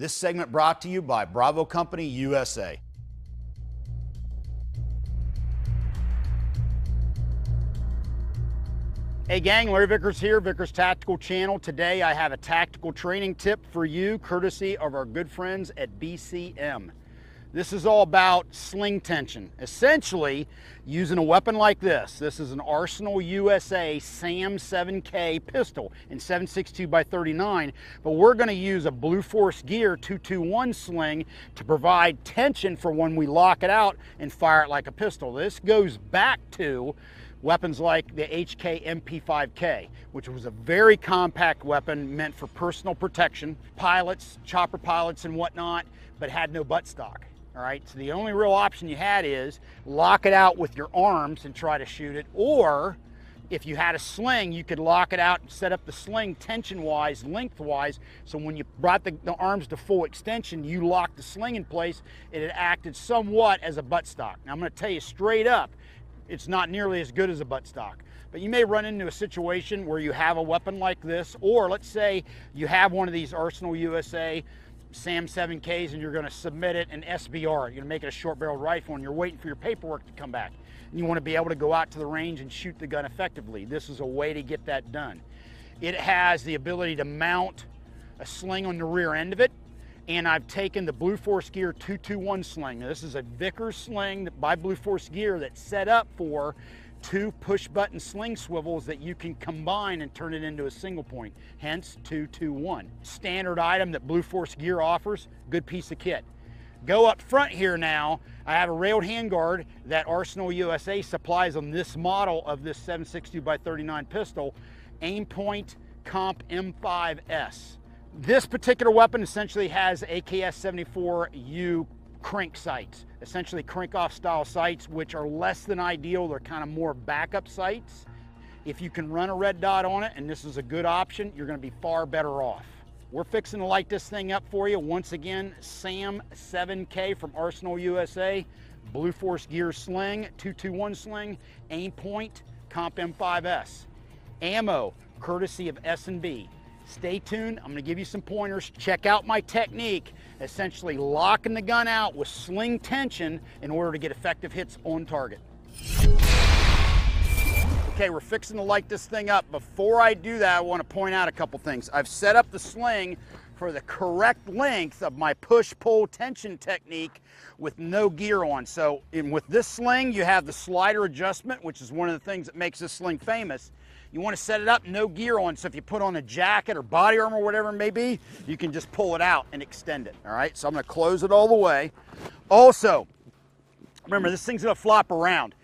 This segment brought to you by Bravo Company USA. Hey gang, Larry Vickers here, Vickers Tactical Channel. Today I have a tactical training tip for you, courtesy of our good friends at Bcm. This is all about sling tension. Essentially, using a weapon like this. This is an Arsenal USA SAM 7K pistol in 7.62x39, but we're gonna use a Blue Force Gear 221 sling to provide tension for when we lock it out and fire it like a pistol. This goes back to weapons like the HK MP5K, which was a very compact weapon meant for personal protection, pilots, chopper pilots and whatnot, but had no buttstock. All right, so the only real option you had is lock it out with your arms and try to shoot it, or if you had a sling, you could lock it out and set up the sling tension-wise, lengthwise, so when you brought the arms to full extension, you locked the sling in place, it acted somewhat as a buttstock. Now, I'm gonna tell you straight up, it's not nearly as good as a buttstock. But you may run into a situation where you have a weapon like this, or let's say you have one of these Arsenal USA SAM 7Ks and you're gonna submit it in SBR, you're gonna make it a short-barreled rifle and you're waiting for your paperwork to come back. And you wanna be able to go out to the range and shoot the gun effectively. This is a way to get that done. It has the ability to mount a sling on the rear end of it, and I've taken the Blue Force Gear 221 sling. Now, this is a Vickers sling by Blue Force Gear that's set up for 2 push-button sling swivels that you can combine and turn it into a single point, hence 221. Standard item that Blue Force Gear offers, good piece of kit. Go up front here now, I have a railed handguard that Arsenal USA supplies on this model of this 7.62x39 pistol, Aim Point Comp M5S. This particular weapon essentially has AKS-74U crank sights, essentially crank-off style sights, which are less than ideal. They're kind of more backup sights. If you can run a red dot on it, and this is a good option, you're gonna be far better off. We're fixing to light this thing up for you. Once again, SAM 7K from Arsenal USA, Blue Force Gear sling, 221 sling, Aim Point, Comp M5S. Ammo, courtesy of S&B. Stay tuned, I'm gonna give you some pointers. Check out my technique, essentially locking the gun out with sling tension in order to get effective hits on target. Okay, we're fixing to light this thing up. Before I do that, I wanna point out a couple things. I've set up the sling for the correct length of my push-pull tension technique with no gear on. So with this sling, you have the slider adjustment, which is one of the things that makes this sling famous. You want to set it up, no gear on, so if you put on a jacket or body armor or whatever it may be, you can just pull it out and extend it, all right? So I'm going to close it all the way. Also, remember, this thing's going to flop around.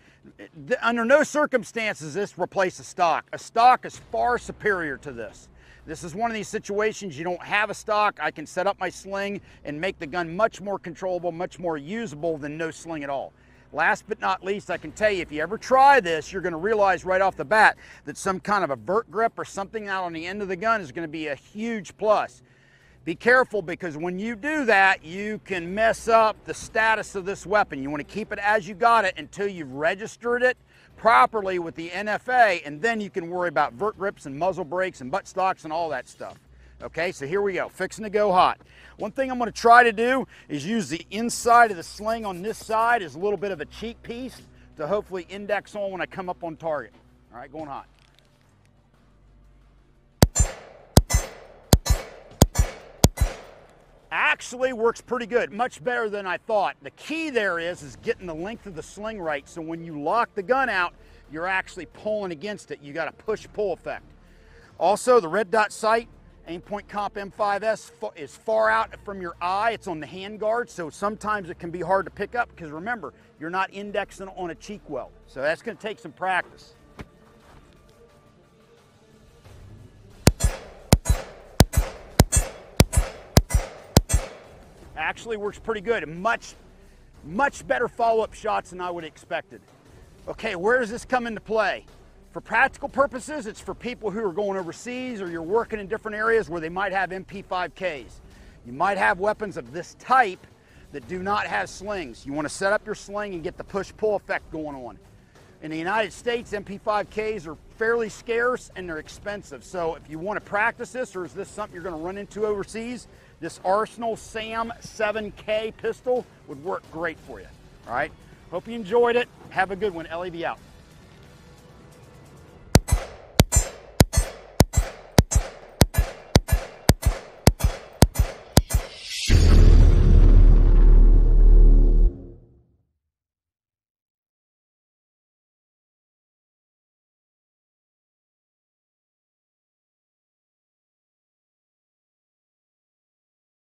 Under no circumstances this replace a stock. A stock is far superior to this. This is one of these situations you don't have a stock, I can set up my sling and make the gun much more controllable, much more usable than no sling at all. Last but not least, I can tell you, if you ever try this, you're gonna realize right off the bat that some kind of a vert grip or something out on the end of the gun is gonna be a huge plus. Be careful, because when you do that, you can mess up the status of this weapon. You wanna keep it as you got it until you've registered it properly with the NFA, and then you can worry about vert grips and muzzle brakes and butt stocks and all that stuff. Okay, so here we go, fixing to go hot. One thing I'm gonna try to do is use the inside of the sling on this side as a little bit of a cheek piece to hopefully index on when I come up on target. All right, going hot. Actually works pretty good, much better than I thought. The key there is getting the length of the sling right, so when you lock the gun out, you're actually pulling against it. You got a push-pull effect. Also, the red dot sight, Aim Point Comp M5S, is far out from your eye. It's on the handguard, so sometimes it can be hard to pick up, because remember, you're not indexing on a cheek well. So that's gonna take some practice. Actually works pretty good. Much better follow-up shots than I would have expected. Okay, where does this come into play? For practical purposes, it's for people who are going overseas, or you're working in different areas where they might have MP5Ks. You might have weapons of this type that do not have slings. You want to set up your sling and get the push-pull effect going on. In the United States, MP5Ks are fairly scarce and they're expensive. So if you want to practice this, or is this something you're going to run into overseas, this Arsenal SAM 7K pistol would work great for you. All right. Hope you enjoyed it. Have a good one. LAV out.